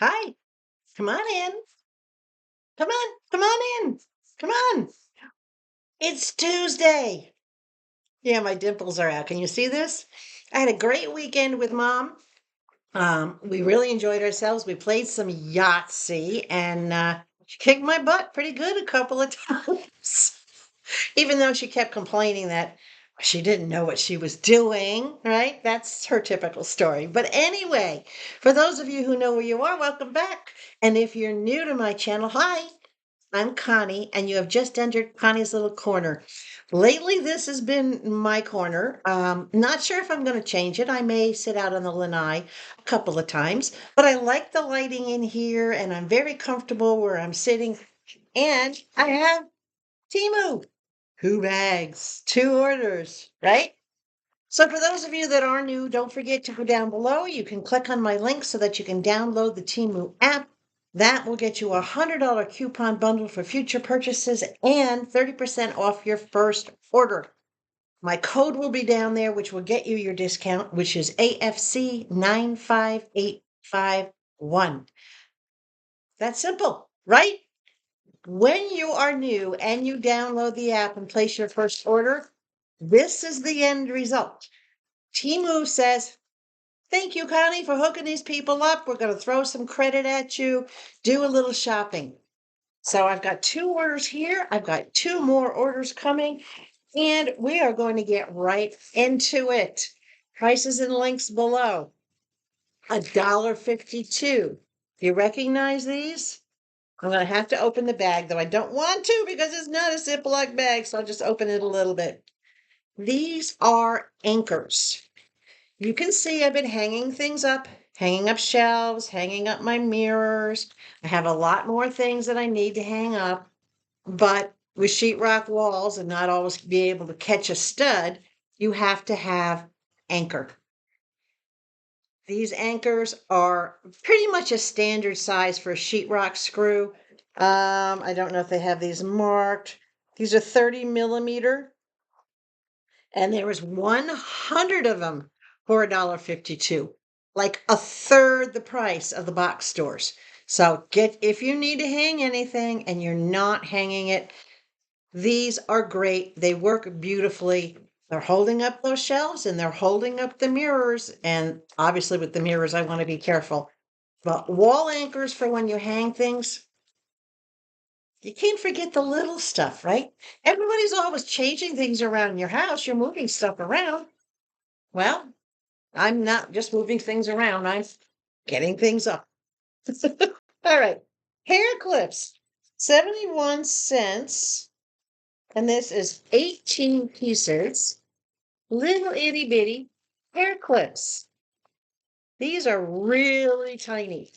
Hi, come on in. Come on in. Come on. It's Tuesday. Yeah, my dimples are out. Can you see this? I had a great weekend with mom. We really enjoyed ourselves. We played some Yahtzee and she kicked my butt pretty good a couple of times. Even though she kept complaining that she didn't know what she was doing, right? That's her typical story. But anyway, for those of you who know where you are, welcome back. And if you're new to my channel, hi. I'm Connie, and you have just entered Connie's little corner. Lately, this has been my corner. Not sure if I'm going to change it. I may sit out on the lanai a couple of times, but I like the lighting in here, and I'm very comfortable where I'm sitting. And I have TEMU, 2 bags, 2 orders, right? So for those of you that are new, don't forget to go down below. You can click on my link so that you can download the TEMU app. That will get you a $100 coupon bundle for future purchases and 30% off your first order. My code will be down there, which will get you your discount, which is AFC 95851. That's simple, right? When you are new and you download the app and place your first order, this is the end result. TEMU says, thank you, Connie, for hooking these people up. We're going to throw some credit at you, do a little shopping. So I've got 2 orders here. I've got 2 more orders coming, and we are going to get right into it. Prices and links below. $1.52. Do you recognize these? I'm going to have to open the bag, though I don't want to because it's not a Ziploc bag, so I'll just open it a little bit. These are anchors. You can see I've been hanging up shelves, hanging up my mirrors. I have a lot more things that I need to hang up, but with sheetrock walls and not always be able to catch a stud, you have to have anchor. These anchors are pretty much a standard size for a sheetrock screw. I don't know if they have these marked. These are 30 millimeter, and there was 100 of them for $1.52, like a third the price of the box stores. So if you need to hang anything and you're not hanging it, these are great. They work beautifully. They're holding up those shelves and they're holding up the mirrors. And obviously with the mirrors, I want to be careful. But wall anchors for when you hang things, you can't forget the little stuff, right? Everybody's always changing things around in your house. You're moving stuff around. Well, I'm not just moving things around. I'm getting things up. All right. Hair clips, 71 cents. And this is 18 pieces. Little itty bitty hair clips. These are really tiny.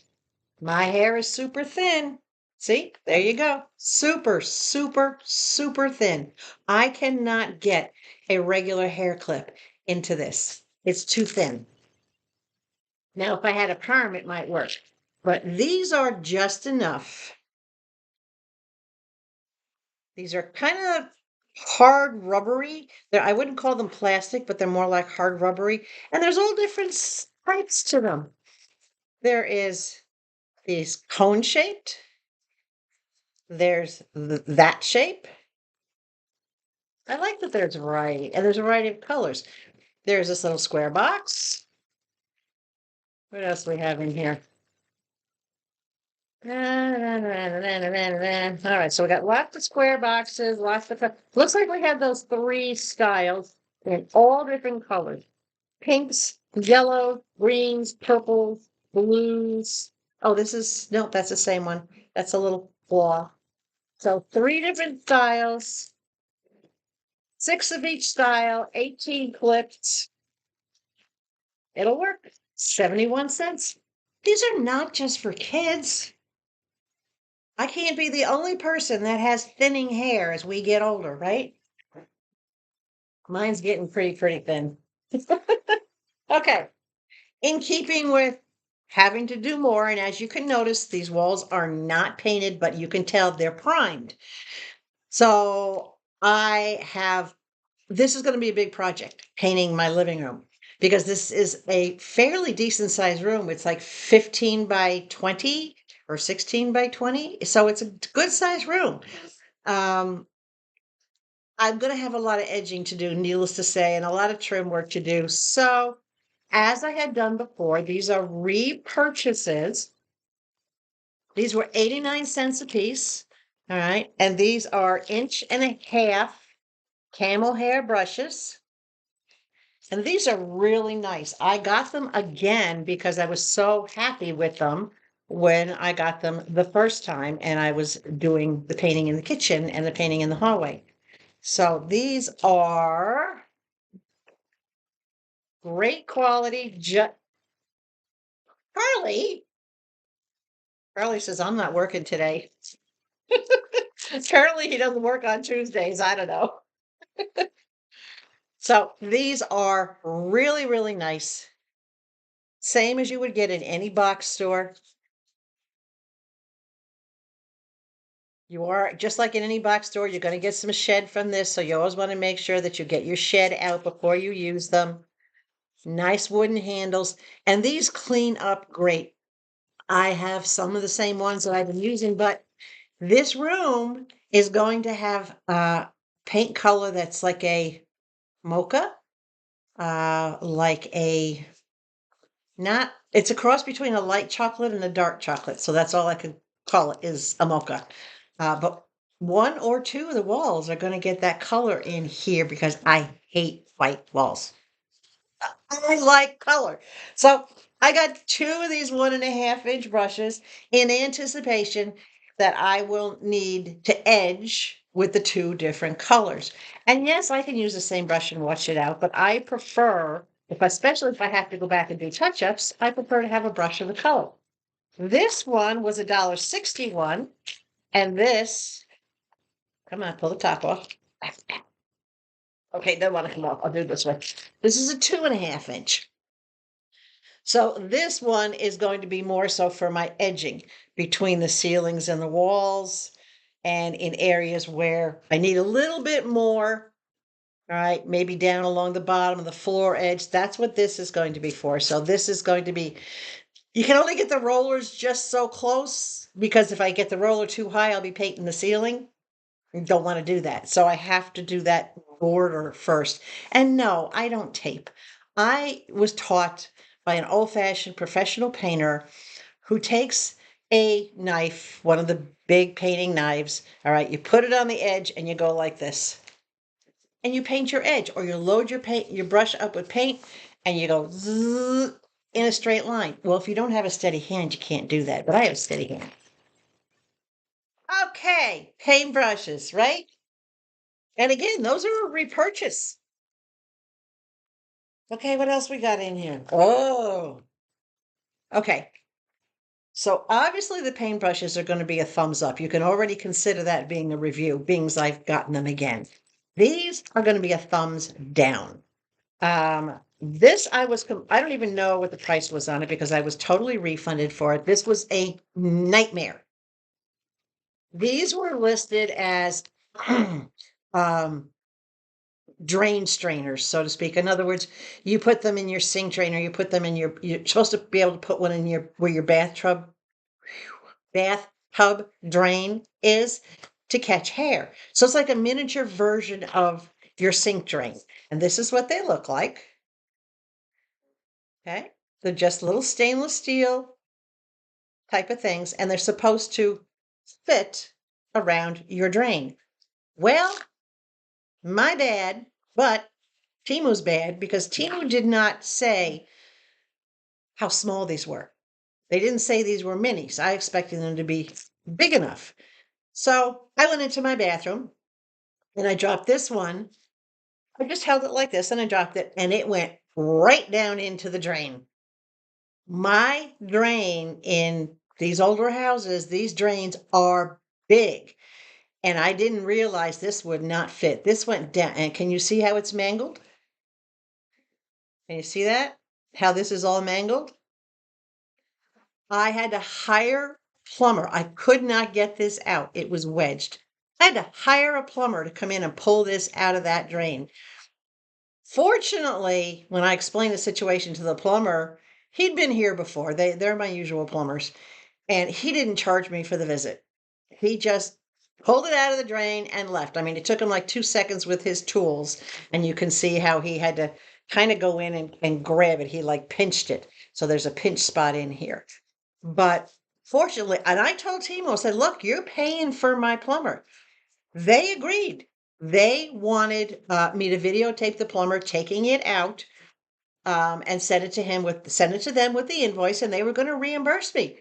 My hair is super thin. See, there you go. Super, super, super thin. I cannot get a regular hair clip into this. It's too thin. Now, if I had a perm, it might work. But these are just enough. These are kind of hard rubbery. I wouldn't call them plastic, but they're more like hard rubbery. And there's all different types to them. There is these cone shaped. There's that shape. I like that there's a variety, and there's a variety of colors. There's this little square box. What else do we have in here? All right, so we got lots of square boxes, lots of, looks like we have those 3 styles in all different colors. Pinks, yellow, greens, purples, blues. Oh, no, that's the same one. That's a little flaw. So 3 different styles, 6 of each style, 18 clips. It'll work. 71 cents. These are not just for kids. I can't be the only person that has thinning hair as we get older, right? Mine's getting pretty thin. Okay. In keeping with having to do more, and as you can notice, these walls are not painted, but you can tell they're primed. So this is going to be a big project, painting my living room. because this is a fairly decent sized room. It's like 15 by 20 or 16 by 20. So it's a good sized room. I'm going to have a lot of edging to do, needless to say, and a lot of trim work to do. So, as I had done before, these are repurchases. These were 89 cents a piece. All right. And these are 1.5-inch camel hair brushes. And these are really nice. I got them again because I was so happy with them when I got them the first time and I was doing the painting in the kitchen and the painting in the hallway. So these are great quality. Carly. Carly says, I'm not working today. Apparently he doesn't work on Tuesdays. I don't know. So these are really, really nice. Same as you would get in any box store. You are just like in any box store, you're going to get some shed from this. So you always want to make sure that you get your shed out before you use them. Nice wooden handles. And these clean up great. I have some of the same ones that I've been using, but this room is going to have a paint color that's like a mocha, like a not, it's a cross between a light chocolate and a dark chocolate. So that's all I could call it is a mocha. But one or two of the walls are going to get that color in here because I hate white walls. I like color. So I got two of these 1.5-inch brushes in anticipation that I will need to edge with the two different colors. And yes, I can use the same brush and wash it out, but I prefer, especially if I have to go back and do touch-ups, I prefer to have a brush of the color. This one was $1.61, and this, come on, pull the top off. Okay, don't want to come off. I'll do it this way. This is a 2.5-inch. So this one is going to be more so for my edging between the ceilings and the walls and in areas where I need a little bit more, all right, maybe down along the bottom of the floor edge. That's what this is going to be for. So this is going to be, you can only get the rollers just so close because if I get the roller too high, I'll be painting the ceiling. Don't want to do that. So I have to do that border first. And no, I don't tape. I was taught by an old-fashioned professional painter who takes a knife, one of the big painting knives, all right, you put it on the edge and you go like this. And you paint your edge, or you load your brush up with paint and you go zzz, in a straight line. Well, if you don't have a steady hand, you can't do that, but I have a steady hand. Okay, paint brushes, right? And again, those are a repurchase. Okay, what else we got in here? Oh, okay. So obviously the paintbrushes are going to be a thumbs up. You can already consider that being a review, being as I've gotten them again. These are going to be a thumbs down. This I don't even know what the price was on it because I was totally refunded for it. This was a nightmare. These were listed as drain strainers, so to speak. In other words, you put them in your sink drainer, you put them in you're supposed to be able to put one in where your bathtub drain is to catch hair. So it's like a miniature version of your sink drain. And this is what they look like. Okay. They're just little stainless steel type of things, and they're supposed to fit around your drain. Well, my bad, but TEMU's bad because TEMU did not say how small these were. They didn't say these were minis. I expected them to be big enough. So I went into my bathroom and I dropped this one. I just held it like this and I dropped it and it went right down into the drain. My drain in these older houses, these drains are big. And I didn't realize this would not fit. This went down. And can you see how it's mangled? Can you see that? How this is all mangled? I had to hire a plumber. I could not get this out. It was wedged. I had to hire a plumber to come in and pull this out of that drain. Fortunately, when I explained the situation to the plumber, he'd been here before. They're my usual plumbers, and he didn't charge me for the visit. He just pulled it out of the drain and left. I mean, it took him like 2 seconds with his tools, and you can see how he had to kind of go in and grab it. He like pinched it. So there's a pinch spot in here. But fortunately, and I told Timo, I said, look, you're paying for my plumber. They agreed. They wanted me to videotape the plumber taking it out and send it to them with the invoice, and they were going to reimburse me,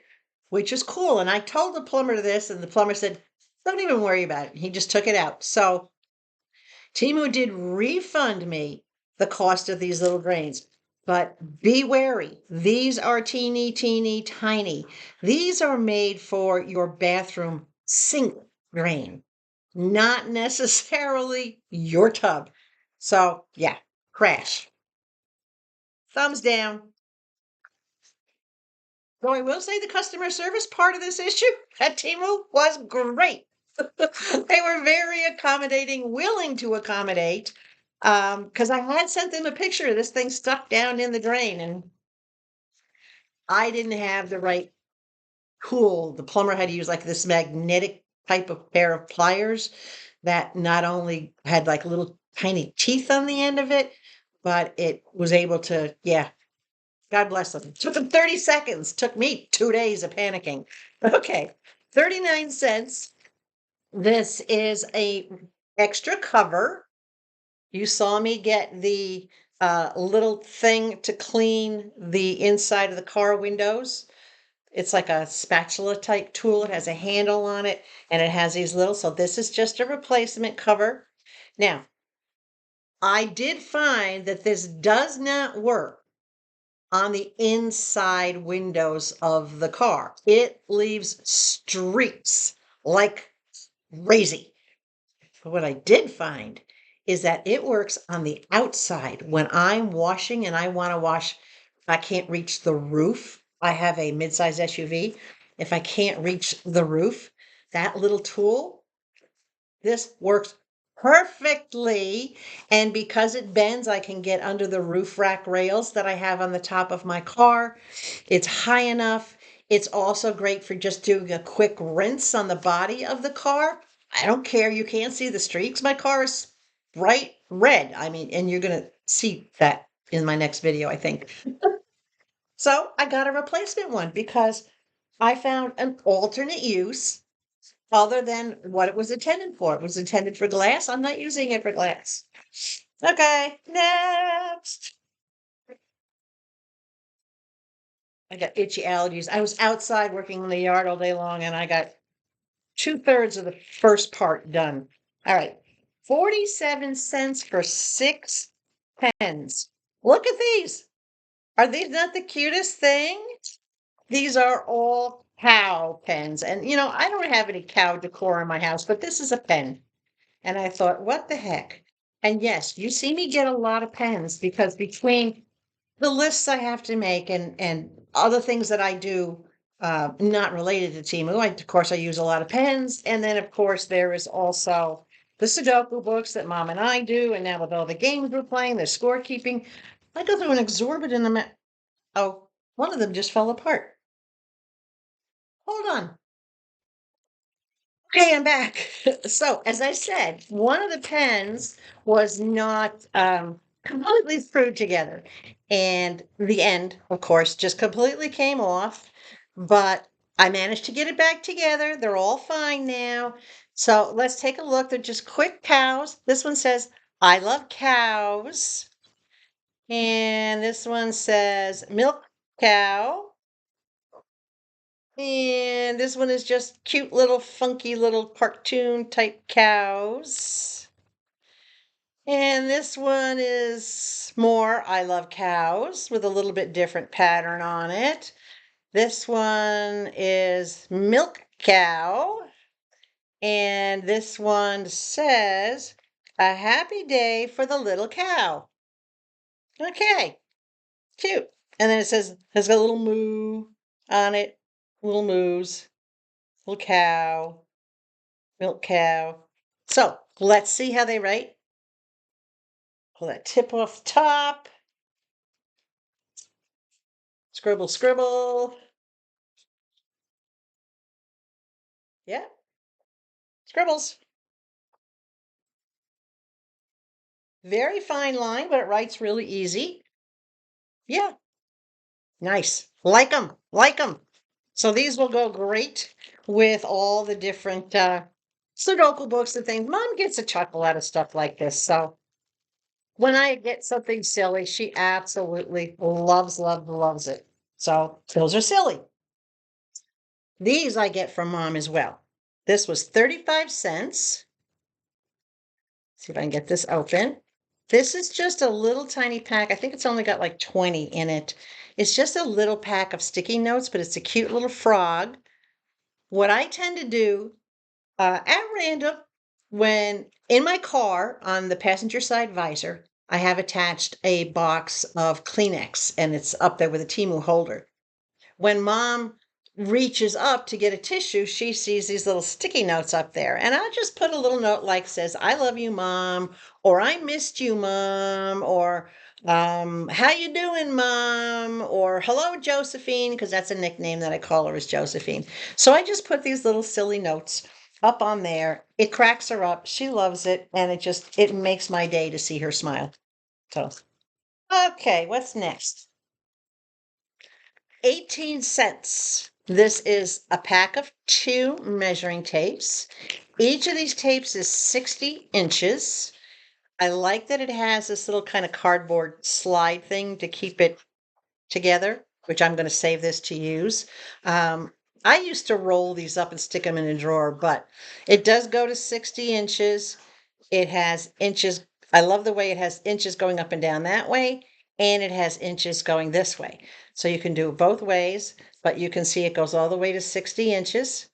which is cool. And I told the plumber this, and the plumber said, "Don't even worry about it." He just took it out. So Timu did refund me the cost of these little drains. But be wary. These are teeny, teeny, tiny. These are made for your bathroom sink drain, not necessarily your tub. So, yeah, crash. Thumbs down. Though I will say the customer service part of this issue at Temu was great. They were very accommodating, willing to accommodate. Because I had sent them a picture of this thing stuck down in the drain, and I didn't have the right tool. The plumber had to use like this magnetic type of pair of pliers that not only had like little tiny teeth on the end of it, but it was able to, yeah, God bless them. Took them 30 seconds. Took me 2 days of panicking. Okay, 39 cents. This is a extra cover. You saw me get the little thing to clean the inside of the car windows. It's like a spatula type tool. It has a handle on it and it has these little, so this is just a replacement cover. Now, I did find that this does not work on the inside windows of the car. It leaves streaks like crazy. But what I did find is that it works on the outside. When I'm washing and I want to wash, I can't reach the roof. I have a midsize SUV. If I can't reach the roof, that little tool, this works perfectly. And because it bends, I can get under the roof rack rails that I have on the top of my car. It's high enough. It's also great for just doing a quick rinse on the body of the car. I don't care. You can't see the streaks. My car is bright red. I mean, and you're going to see that in my next video, I think. So I got a replacement one because I found an alternate use other than what it was intended for. It was intended for glass. I'm not using it for glass. Okay, next. I got itchy allergies. I was outside working in the yard all day long and I got 2/3 of the first part done. All right, 47 cents for 6 pens. Look at these. Are these not the cutest thing? These are all cow pens. And I don't have any cow decor in my house, but this is a pen. And I thought, what the heck? And yes, you see me get a lot of pens because between the lists I have to make and other things that I do, not related to Timu. Of course, I use a lot of pens, and then of course there is also the Sudoku books that Mom and I do, and now with all the games we're playing, the scorekeeping, I go through an exorbitant amount. Oh, one of them just fell apart. Hold on. Okay, I'm back. So, as I said, one of the pens was not completely screwed together. And the end, of course, just completely came off. But I managed to get it back together. They're all fine now. So, let's take a look. They're just quick cows. This one says, I love cows. And this one says, milk cow. And this one is just cute little funky little cartoon type cows. And this one is more I love cows with a little bit different pattern on it. This one is milk cow. And this one says a happy day for the little cow. Okay, cute. And then it says has got a little moo on it, little moos, little cow. Milk cow. So let's see how they rate. Pull that tip off the top. Scribble, scribble. Yeah, scribbles. Very fine line, but it writes really easy. Yeah, nice. Like them, like them. So these will go great with all the different Sudoku books and things. Mom gets a chuckle out of stuff like this. So when I get something silly, she absolutely loves it. So those are silly. These I get from Mom as well. This was 35 cents. See if I can get this open. This is just a little tiny pack. I think it's only got like 20 in it. It's just a little pack of sticky notes, but it's a cute little frog. What I tend to do at random, when in my car on the passenger side visor, I have attached a box of Kleenex and it's up there with a TEMU holder. When Mom reaches up to get a tissue, she sees these little sticky notes up there. And I just put a little note like says, I love you, Mom, or I missed you, Mom, or how you doing, Mom, or hello, Josephine, because that's a nickname that I call her is Josephine. So I just put these little silly notes up on there. It cracks her up. She loves it. And it makes my day to see her smile. So, okay, what's next? 18 cents. This is a pack of 2 measuring tapes. Each of these tapes is 60 inches. I like that it has this little kind of cardboard slide thing to keep it together, which I'm going to save this to use. I used to roll these up and stick them in a drawer, but it does go to 60 inches. It has inches. I love the way it has inches going up and down that way, and it has inches going this way. So you can do it both ways, but you can see it goes all the way to 60 inches.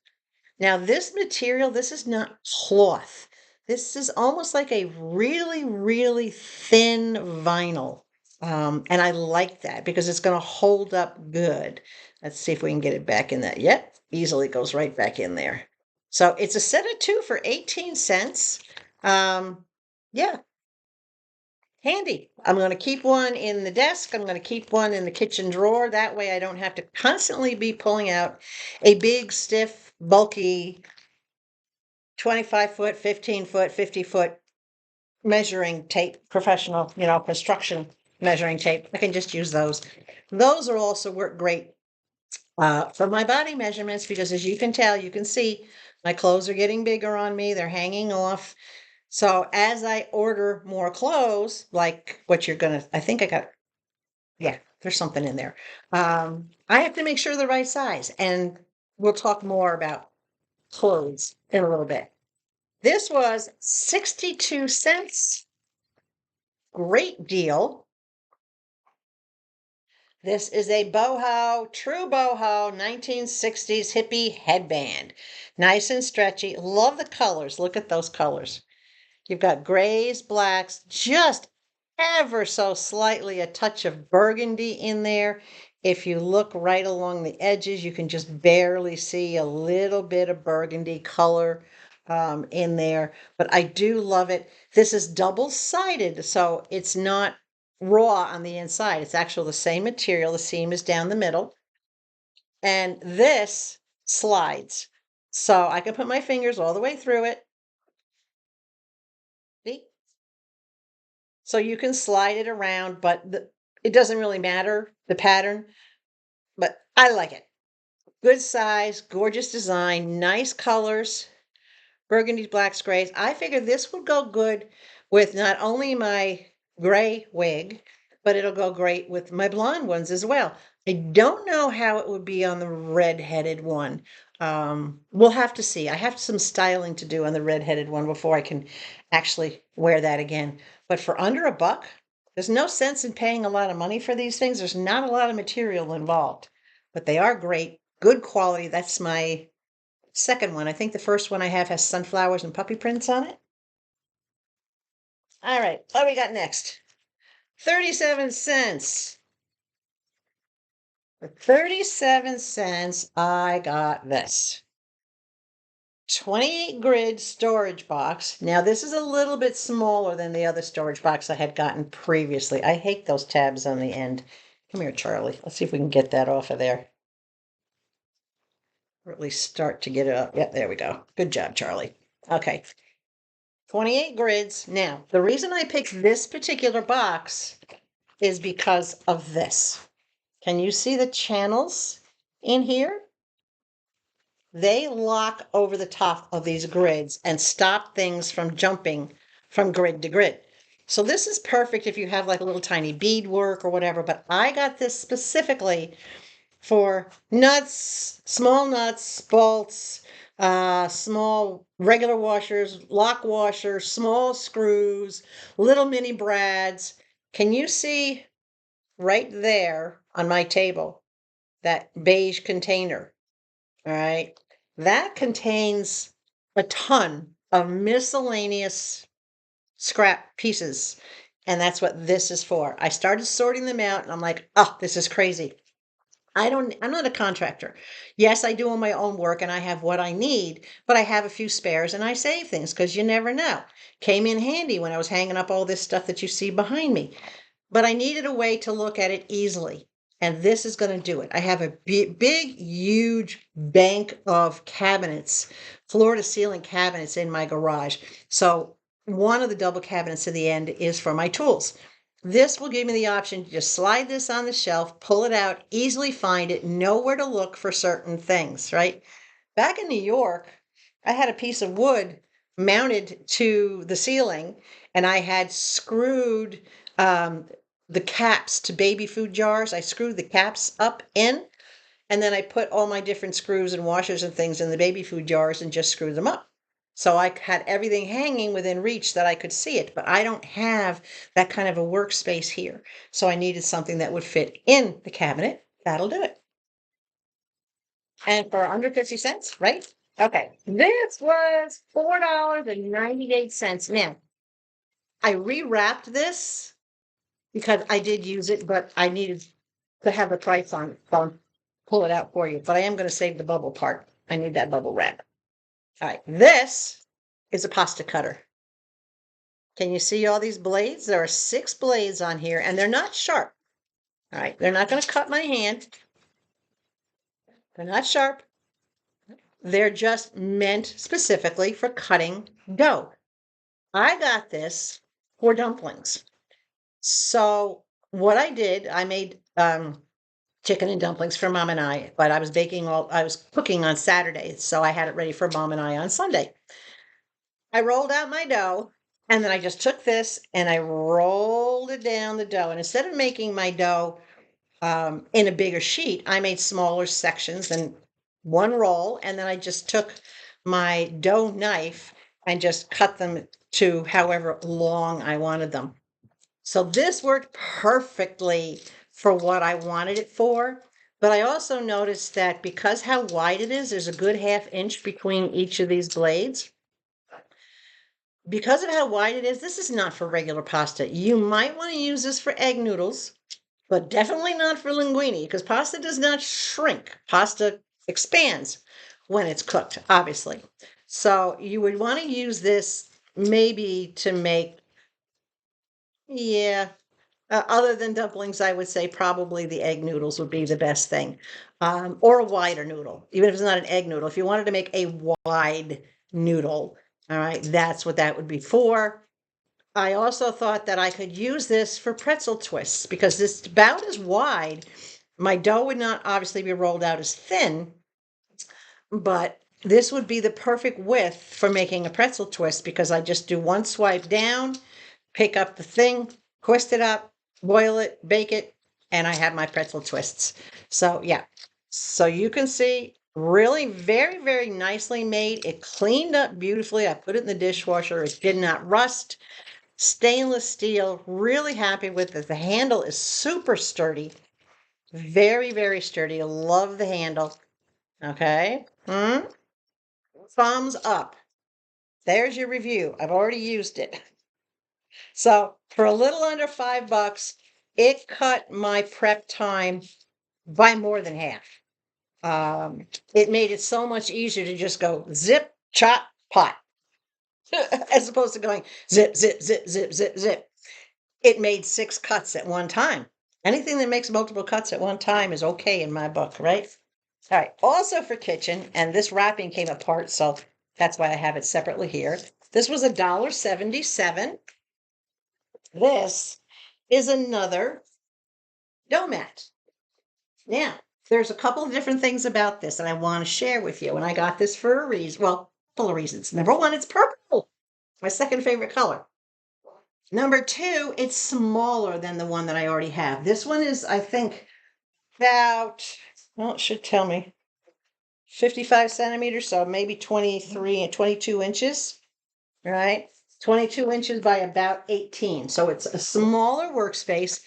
Now this material, this is not cloth. This is almost like a really thin vinyl. And I like that because it's going to hold up good. Let's see if we can get it back in that. Yep, easily goes right back in there. So it's a set of 2 for 18 cents. Yeah, handy. I'm going to keep one in the desk. I'm going to keep one in the kitchen drawer. That way I don't have to constantly be pulling out a big, stiff, bulky 25-foot, 15-foot, 50-foot measuring tape, professional, construction measuring tape. I can just use those. Those are also work great for my body measurements because as you can tell, you can see my clothes are getting bigger on me. They're hanging off. So as I order more clothes, like what you're gonna, I think I got, yeah, there's something in there. I have to make sure the right size, and we'll talk more about clothes in a little bit. This was 62 cents. Great deal. This is a boho, true boho, 1960s hippie headband. Nice and stretchy. Love the colors. Look at those colors. You've got grays, blacks, just ever so slightly a touch of burgundy in there. If you look right along the edges, you can just barely see a little bit of burgundy color in there. But I do love it. This is double-sided, so it's not raw on the inside. It's actually the same material. The seam is down the middle. And this slides. So I can put my fingers all the way through it. See? So you can slide it around, but it doesn't really matter, the pattern, but I like it. Good size, gorgeous design, nice colors, burgundies, blacks, grays. I figured this would go good with not only my gray wig, but it'll go great with my blonde ones as well. I don't know how it would be on the red-headed one. We'll have to see. I have some styling to do on the red-headed one before I can actually wear that again. But for under $1, there's no sense in paying a lot of money for these things. There's not a lot of material involved, but they are great, good quality. That's my second one. I think the first one I have has sunflowers and puppy prints on it. All right, what we got next? 37 cents. For 37 cents, I got this. 28 grid storage box. Now this is a little bit smaller than the other storage box I had gotten previously. I hate those tabs on the end. Come here, Charlie. Let's see if we can get that off of there. Or at least start to get it up. Yep, there we go. Good job, Charlie. Okay. 28 grids. Now, the reason I picked this particular box is because of this. Can you see the channels in here? They lock over the top of these grids and stop things from jumping from grid to grid. So this is perfect if you have like a little tiny beadwork or whatever, but I got this specifically for nuts, bolts, small regular washers, lock washers, small screws, little mini brads. Can you see right there on my table, that beige container? All right. That contains a ton of miscellaneous scrap pieces. And that's what this is for. I started sorting them out and I'm like, oh, this is crazy. I'm not a contractor. Yes, I do all my own work and I have what I need, but I have a few spares and I save things because you never know. Came in handy when I was hanging up all this stuff that you see behind me. But I needed a way to look at it easily. And this is going to do it. I have a big, huge bank of cabinets, floor to ceiling cabinets in my garage. So one of the double cabinets at the end is for my tools. This will give me the option to just slide this on the shelf, pull it out, easily find it, know where to look for certain things, right? Back in New York, I had a piece of wood mounted to the ceiling and I had screwed the caps to baby food jars. I screwed the caps up in, and then I put all my different screws and washers and things in the baby food jars and just screwed them up. So I had everything hanging within reach that I could see it, but I don't have that kind of a workspace here. So I needed something that would fit in the cabinet. That'll do it. And for under 50 cents, right? Okay. This was $4.98. Now, I rewrapped this because I did use it, but I needed to have the price on it. So I'll pull it out for you. But I am going to save the bubble part. I need that bubble wrap. All right. This is a pasta cutter. Can you see all these blades? There are 6 blades on here, and they're not sharp. All right. They're not going to cut my hand. They're not sharp. They're just meant specifically for cutting dough. I got this for dumplings. So what I did, I made chicken and dumplings for Mom and I, but I was cooking on Saturday, so I had it ready for Mom and I on Sunday. I rolled out my dough, and then I just took this and I rolled it down the dough. And instead of making my dough in a bigger sheet, I made smaller sections and one roll, and then I just took my dough knife and just cut them to however long I wanted them. So this worked perfectly for what I wanted it for. But I also noticed that because how wide it is, there's a good 1/2 inch between each of these blades. Because of how wide it is, this is not for regular pasta. You might want to use this for egg noodles, but definitely not for linguine because pasta does not shrink. Pasta expands when it's cooked, obviously. So you would want to use this maybe to make, yeah, other than dumplings, I would say probably the egg noodles would be the best thing, or a wider noodle, even if it's not an egg noodle. If you wanted to make a wide noodle, all right, that's what that would be for. I also thought that I could use this for pretzel twists because this is about as wide. My dough would not obviously be rolled out as thin, but this would be the perfect width for making a pretzel twist because I just do one swipe down, pick up the thing, twist it up, boil it, bake it, and I have my pretzel twists. So yeah, so you can see really very, very nicely made. It cleaned up beautifully. I put it in the dishwasher. It did not rust. Stainless steel, really happy with it. The handle is super sturdy, very, very sturdy. Love the handle. Okay. Thumbs up. There's your review. I've already used it. So for a little under $5, it cut my prep time by more than half. It made it so much easier to just go zip, chop, pot, as opposed to going zip, zip, zip, zip, zip, zip. It made 6 cuts at one time. Anything that makes multiple cuts at one time is okay in my book, right? All right, also for kitchen, and this wrapping came apart, so that's why I have it separately here. This was $1.77. This is another dough mat. Now, there's a couple of different things about this that I want to share with you, and I got this for a reason. Well, a couple of reasons. Number one, it's purple, my second favorite color. Number two, it's smaller than the one that I already have. This one is, I think, about, well, it should tell me 55 centimeters, so maybe 23 and 22 inches, right? 22 inches by about 18. So it's a smaller workspace,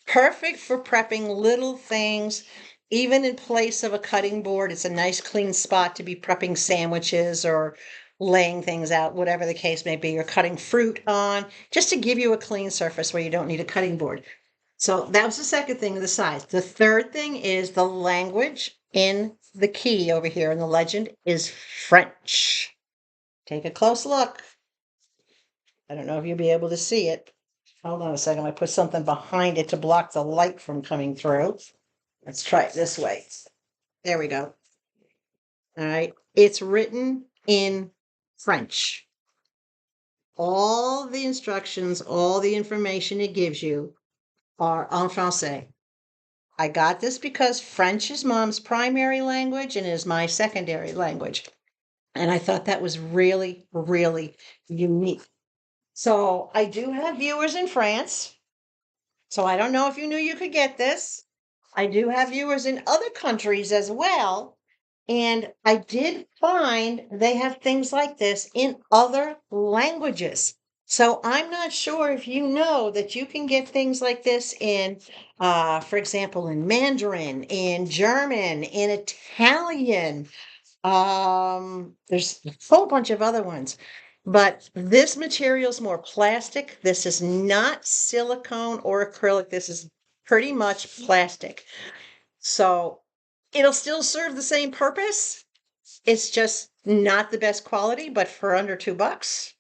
perfect for prepping little things. Even in place of a cutting board, it's a nice clean spot to be prepping sandwiches or laying things out, whatever the case may be, or cutting fruit on, just to give you a clean surface where you don't need a cutting board. So that was the second thing, the size. The third thing is the language in the key over here, and the legend is French. Take a close look. I don't know if you'll be able to see it. Hold on a second. I put something behind it to block the light from coming through. Let's try it this way. There we go. All right. It's written in French. All the instructions, all the information it gives you are en français. I got this because French is mom's primary language and is my secondary language. And I thought that was really, really unique. So I do have viewers in France. So I don't know if you knew you could get this. I do have viewers in other countries as well. And I did find they have things like this in other languages. So I'm not sure if you know that you can get things like this in, for example, in Mandarin, in German, in Italian. There's a whole bunch of other ones. But this material is more plastic. This is not silicone or acrylic. This is pretty much plastic. So it'll still serve the same purpose. It's just not the best quality, but for under $2,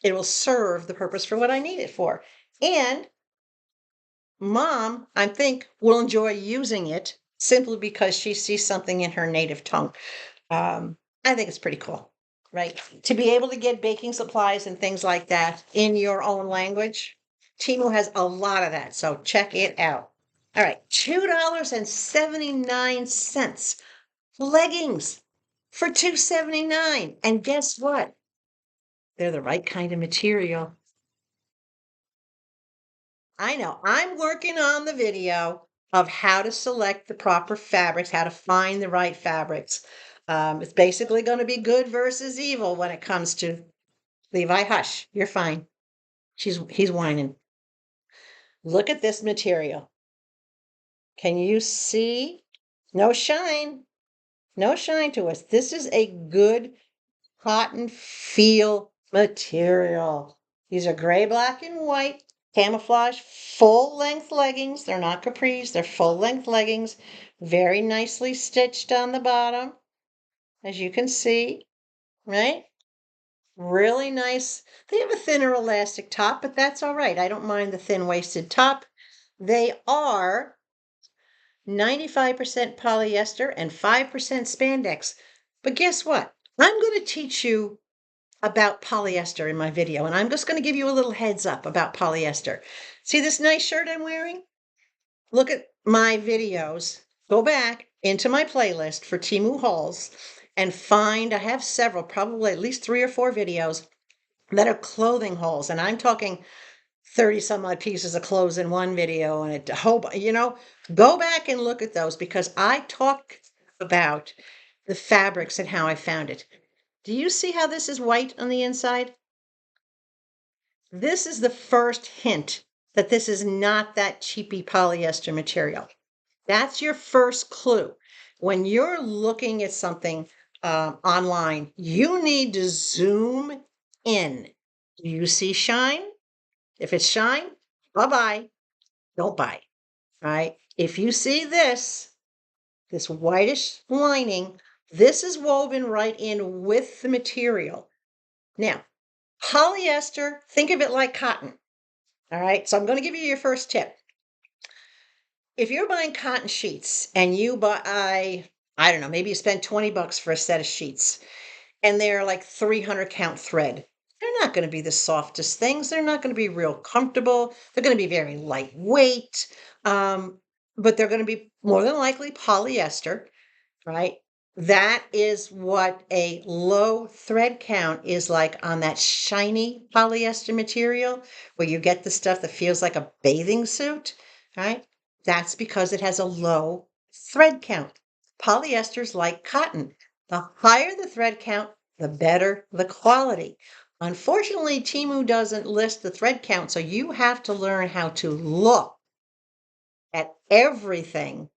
it will serve the purpose for what I need it for. And mom, I think, will enjoy using it simply because she sees something in her native tongue. I think it's pretty cool, right? To be able to get baking supplies and things like that in your own language. TEMU has a lot of that, so check it out. All right, $2.79. Leggings for $2.79. And guess what? They're the right kind of material. I know. I'm working on the video of how to select the proper fabrics, how to find the right fabrics. It's basically going to be good versus evil when it comes to Levi. Hush, you're fine. He's whining. Look at this material. Can you see? No shine. No shine to us. This is a good cotton feel material. These are gray, black, and white camouflage full length leggings. They're not capris, they're full length leggings. Very nicely stitched on the bottom, as you can see, right? Really nice. They have a thinner elastic top, but that's all right. I don't mind the thin waisted top. They are 95% polyester and 5% spandex. But guess what? I'm going to teach you about polyester in my video, and I'm just going to give you a little heads up about polyester. See this nice shirt I'm wearing? Look at my videos. Go back into my playlist for TEMU hauls and find, I have several, probably at least 3 or 4 videos that are clothing hauls, and I'm talking 30 some odd pieces of clothes in one video, and a whole, go back and look at those because I talk about the fabrics and how I found it. Do you see how this is white on the inside? This is the first hint that this is not that cheapy polyester material. That's your first clue. When you're looking at something online, you need to zoom in. Do you see shine? If it's shine, bye-bye. Don't buy. Right? If you see this whitish lining, This is woven right in with the material. Now, polyester, think of it like cotton. All right. So I'm going to give you your first tip. If you're buying cotton sheets and you buy, I don't know, maybe you spend $20 for a set of sheets and they're like 300 count thread. They're not going to be the softest things. They're not going to be real comfortable. They're going to be very lightweight, but they're going to be more than likely polyester, right? That is what a low thread count is like on that shiny polyester material where you get the stuff that feels like a bathing suit, right? That's because it has a low thread count. Polyester's like cotton. The higher the thread count, the better the quality. Unfortunately, TEMU doesn't list the thread count, so you have to learn how to look at everything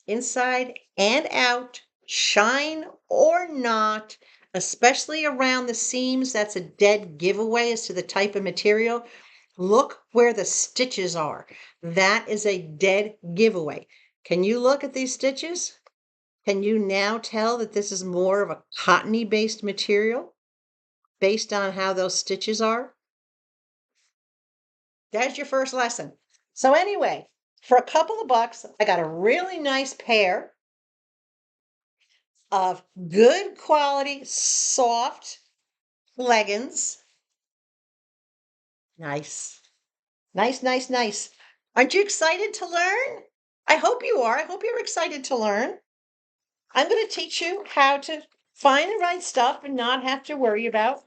inside and out, shine or not, especially around the seams. That's a dead giveaway as to the type of material. Look where the stitches are. That is a dead giveaway. Can you look at these stitches? Can you now tell that this is more of a cottony based material based on how those stitches are? That's your first lesson. So anyway, for a couple of bucks, I got a really nice pair of good quality, soft leggings. Nice. Nice, nice, nice. Aren't you excited to learn? I hope you are. I hope you're excited to learn. I'm going to teach you how to find the right stuff and not have to worry about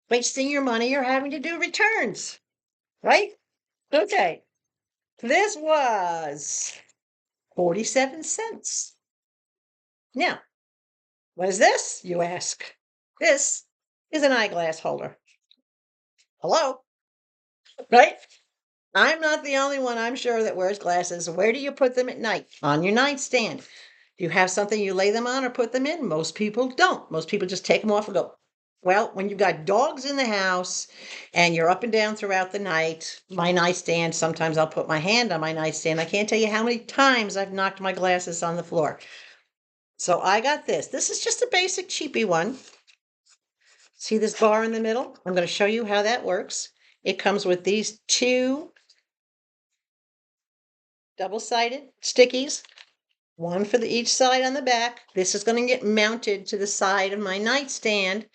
wasting your money or having to do returns, right? Okay. This was 47 cents. Now, what is this, you ask? This is an eyeglass holder. Hello? Right? I'm not the only one, I'm sure, that wears glasses. Where do you put them at night? On your nightstand. Do you have something you lay them on or put them in? Most people don't. Most people just take them off and go. Well, when you've got dogs in the house and you're up and down throughout the night, my nightstand, sometimes I'll put my hand on my nightstand. I can't tell you how many times I've knocked my glasses on the floor. So I got this. This is just a basic cheapy one. See this bar in the middle? I'm going to show you how that works. It comes with these two double-sided stickies, one for each side on the back. This is going to get mounted to the side of my nightstand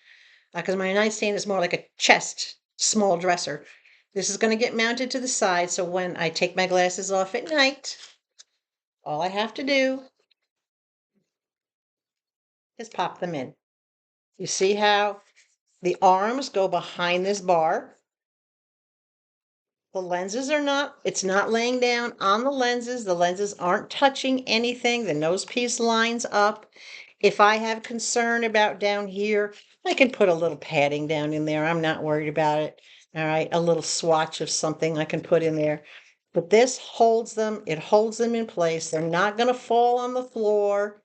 because my nightstand is more like a chest, small dresser. This is going to get mounted to the side, so when I take my glasses off at night, all I have to do is pop them in. You see how the arms go behind this bar? The lenses are not, it's not laying down on the lenses. The lenses aren't touching anything. The nose piece lines up. If I have concern about down here, I can put a little padding down in there. I'm not worried about it. All right, a little swatch of something I can put in there. But this holds them, it holds them in place. They're not going to fall on the floor.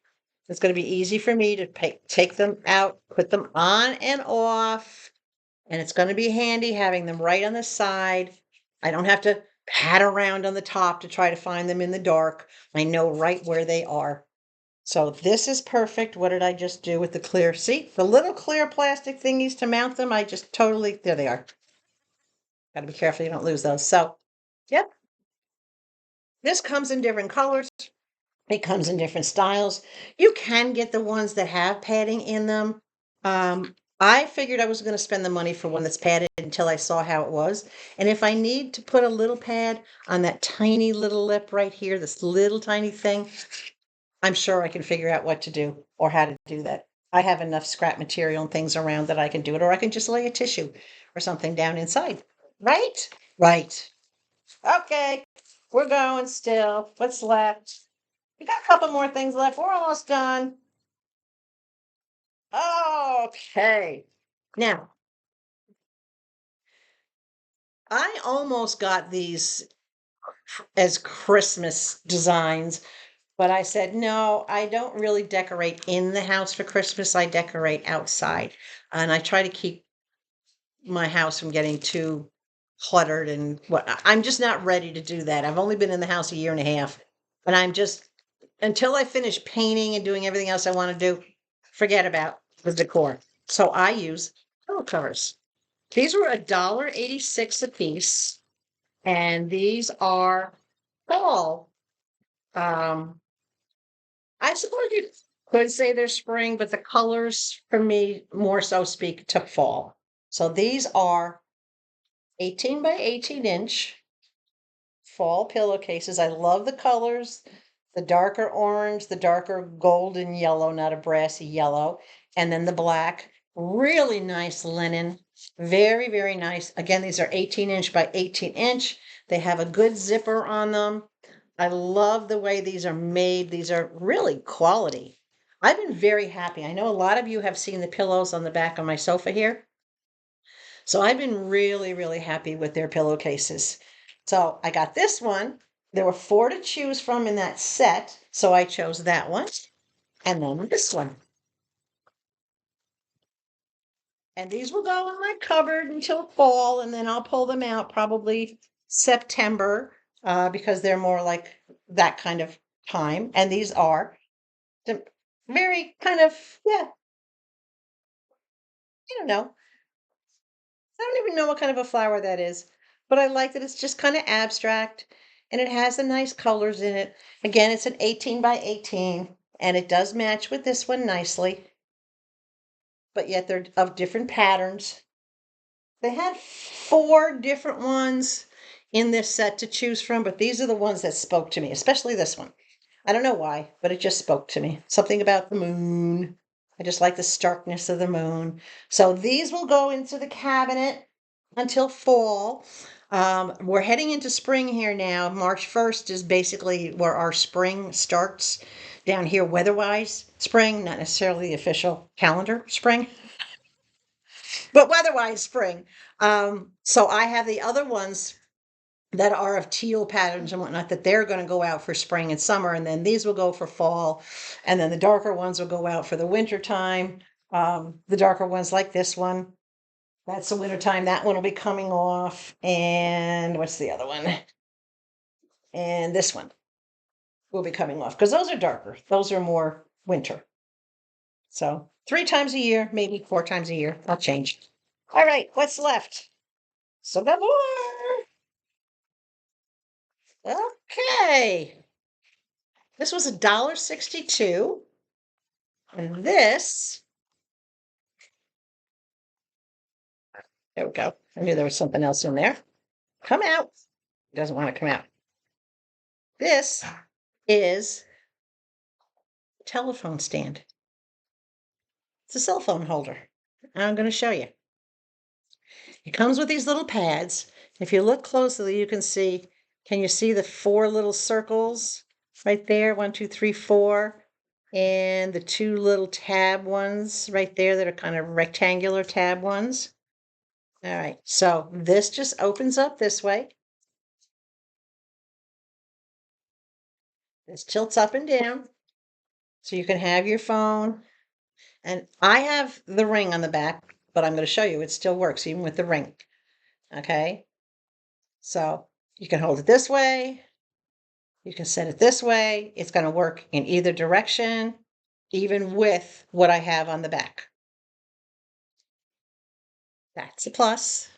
It's going to be easy for me to take them out, put them on and off. And it's going to be handy having them right on the side. I don't have to pat around on the top to try to find them in the dark. I know right where they are. So this is perfect. What did I just do with the clear? See, the little clear plastic thingies to mount them, I just totally, there they are. Got to be careful you don't lose those. So, yep. This comes in different colors. It comes in different styles. You can get the ones that have padding in them. I figured I was going to spend the money for one that's padded until I saw how it was. And if I need to put a little pad on that tiny little lip right here, this little tiny thing, I'm sure I can figure out what to do or how to do that. I have enough scrap material and things around that I can do it, or I can just lay a tissue or something down inside. Right? Right. Okay. We're going still. What's left? We got a couple more things left. We're almost done. Okay. Now, I almost got these as Christmas designs, but I said, no, I don't really decorate in the house for Christmas. I decorate outside. And I try to keep my house from getting too cluttered and what I'm just not ready to do that. I've only been in the house a year and a half, and I'm just until I finish painting and doing everything else I want to do, forget about the decor. So I use pillow covers. These were $1.86 a piece, and these are fall. I suppose you could say they're spring, but the colors for me more so speak to fall. So these are 18 by 18 inch fall pillowcases. I love the colors, the darker orange, the darker golden yellow, not a brassy yellow, and then the black. Really nice linen. Very, very nice. Again, these are 18-inch by 18-inch. They have a good zipper on them. I love the way these are made. These are really quality. I've been very happy. I know a lot of you have seen the pillows on the back of my sofa here. So I've been really, really happy with their pillowcases. So I got this one. There were 4 to choose from in that set. So I chose that one. And then this one. And these will go in my cupboard until fall. And then I'll pull them out probably September because they're more like that kind of time. And these are very kind of, yeah, I don't know. I don't even know what kind of a flower that is, but I like that it's just kind of abstract and it has the nice colors in it. Again, it's an 18 by 18 and it does match with this one nicely, but yet they're of different patterns. They had 4 different ones in this set to choose from, but these are the ones that spoke to me, especially this one. I don't know why, but it just spoke to me. Something about the moon. I just like the starkness of the moon. So these will go into the cabinet until fall. We're heading into spring here now. March 1st is basically where our spring starts down here weather-wise. Spring, not necessarily the official calendar spring, but weather-wise spring. So I have the other ones that are of teal patterns and whatnot that they're going to go out for spring and summer, and then these will go for fall, and then the darker ones will go out for the winter time. The darker ones like this one, that's the winter time. That one will be coming off. And what's the other one? And this one will be coming off because those are darker. Those are more winter. So 3 times a year, maybe 4 times a year. I'll change. All right, what's left? So got more. Okay. This was $1.62. And this, there we go. I knew there was something else in there. Come out. It doesn't want to come out. This is a telephone stand. It's a cell phone holder. I'm going to show you. It comes with these little pads. If you look closely, you can see, can you see the 4 little circles right there? 1, 2, 3, 4. And the 2 little tab ones right there that are kind of rectangular tab ones. All right, so this just opens up this way. This tilts up and down. So you can have your phone. And I have the ring on the back, but I'm going to show you it still works even with the ring. Okay. So you can hold it this way. You can set it this way. It's going to work in either direction, even with what I have on the back. That's a plus.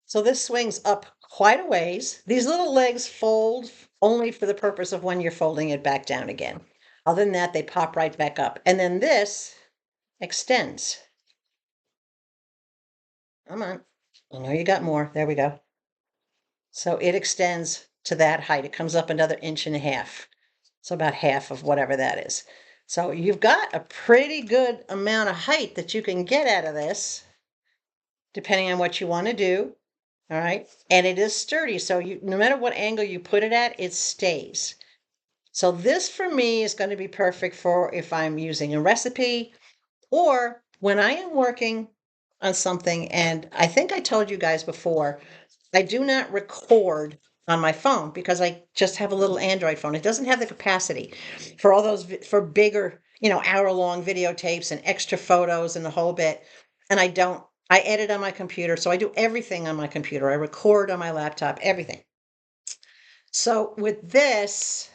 So this swings up quite a ways. These little legs fold only for the purpose of when you're folding it back down again. Other than that, they pop right back up. And then this extends. Come on. I know you got more. There we go. So it extends to that height. It comes up another 1.5 inches. So about half of whatever that is. So you've got a pretty good amount of height that you can get out of this, depending on what you want to do. All right. And it is sturdy. So no matter what angle you put it at, it stays. So this for me is going to be perfect for if I'm using a recipe or when I am working on something. And I think I told you guys before, I do not record on my phone because I just have a little Android phone. It doesn't have the capacity for all those, for bigger, hour-long videotapes and extra photos and the whole bit. And I edit on my computer. So I do everything on my computer. I record on my laptop, everything. So with this,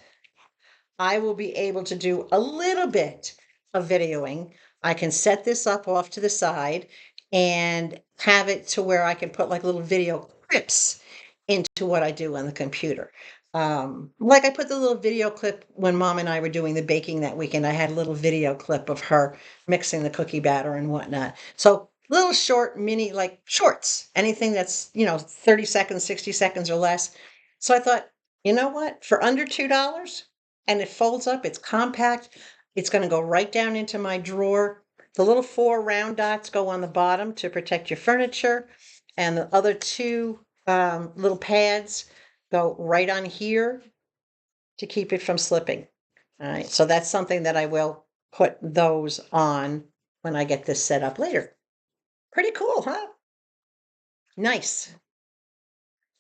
I will be able to do a little bit of videoing. I can set this up off to the side and have it to where I can put like little video clips into what I do on the computer. Like I put the little video clip when Mom and I were doing the baking that weekend. I had a little video clip of her mixing the cookie batter and whatnot. So little short mini like shorts, anything that's, 30 seconds, 60 seconds or less. So I thought, you know what? For under $2 and it folds up, it's compact. It's going to go right down into my drawer. The little 4 round dots go on the bottom to protect your furniture, and the other 2 little pads go right on here to keep it from slipping. All right, so that's something that I will put those on when I get this set up later. Pretty cool, huh? Nice.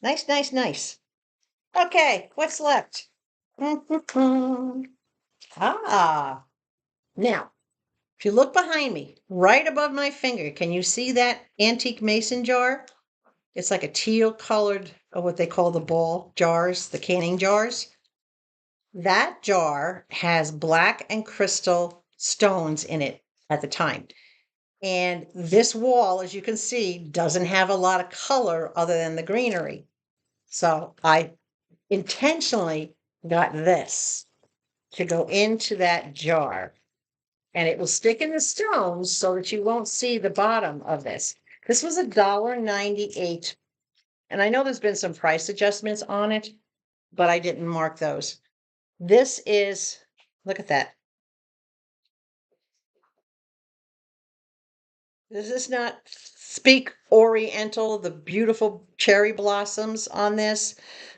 Nice, nice, nice. Okay, what's left? Ah, now, if you look behind me, right above my finger, can you see that antique mason jar? It's like a teal colored, what they call the ball jars, the canning jars. That jar has black and crystal stones in it at the time. And this wall, as you can see, doesn't have a lot of color other than the greenery. So I intentionally got this to go into that jar, and it will stick in the stones so that you won't see the bottom of this. This was $1.98. And I know there's been some price adjustments on it, but I didn't mark those. This is, look at that. Does this not speak Oriental, the beautiful cherry blossoms on this?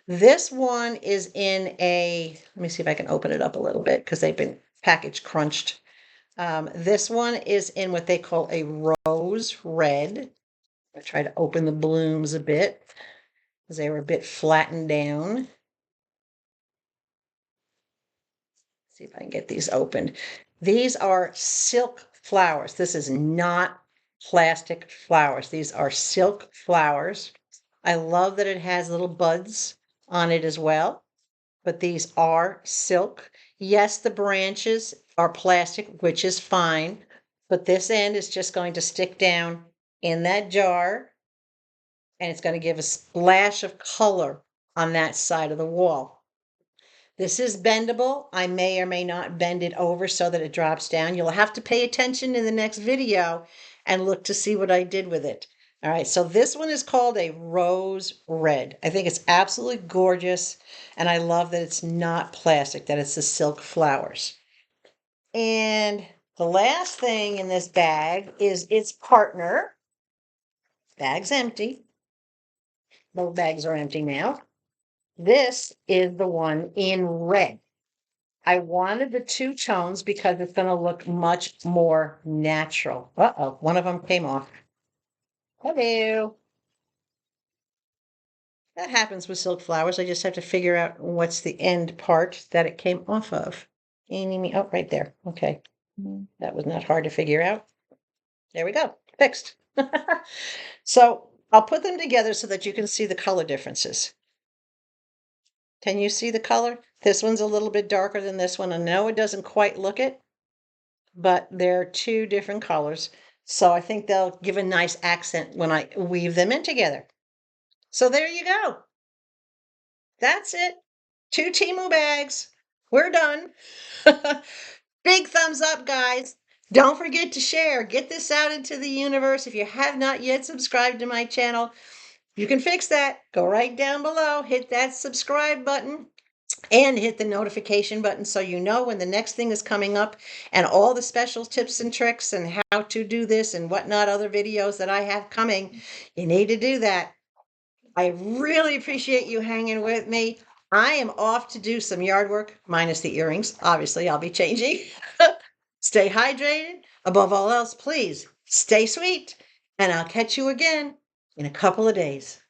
This one is in a, let me see if I can open it up a little bit because they've been package crunched. This one is in what they call a rose red. I try to open the blooms a bit because they were a bit flattened down. See if I can get these opened. These are silk flowers. This is not plastic flowers. These are silk flowers. I love that it has little buds on it as well, but these are silk. Yes, the branches are plastic, which is fine, but this end is just going to stick down in that jar, and it's going to give a splash of color on that side of the wall. This is bendable. I may or may not bend it over so that it drops down. You'll have to pay attention in the next video and look to see what I did with it. All right, so this one is called a rose red. I think it's absolutely gorgeous, and I love that it's not plastic, that it's the silk flowers. And the last thing in this bag is its partner. Bag's empty. Both bags are empty now. This is the one in red. I wanted the 2 tones because it's going to look much more natural. Uh-oh, one of them came off. Hello. That happens with silk flowers. I just have to figure out what's the end part that it came off of. Oh, right there. Okay. That was not hard to figure out. There we go. Fixed. So I'll put them together so that you can see the color differences. Can you see the color? This one's a little bit darker than this one. I know it doesn't quite look it, but they're 2 different colors. So I think they'll give a nice accent when I weave them in together. So there you go. That's it. 2 TEMU bags. We're done. Big thumbs up, guys. Don't forget to share. Get this out into the universe. If you have not yet subscribed to my channel, you can fix that. Go right down below, hit that subscribe button, and hit the notification button so you know when the next thing is coming up, and all the special tips and tricks and how to do this and whatnot, other videos that I have coming. You need to do that. I really appreciate you hanging with me. I am off to do some yard work, minus the earrings. Obviously, I'll be changing. Stay hydrated. Above all else, please stay sweet. And I'll catch you again in a couple of days.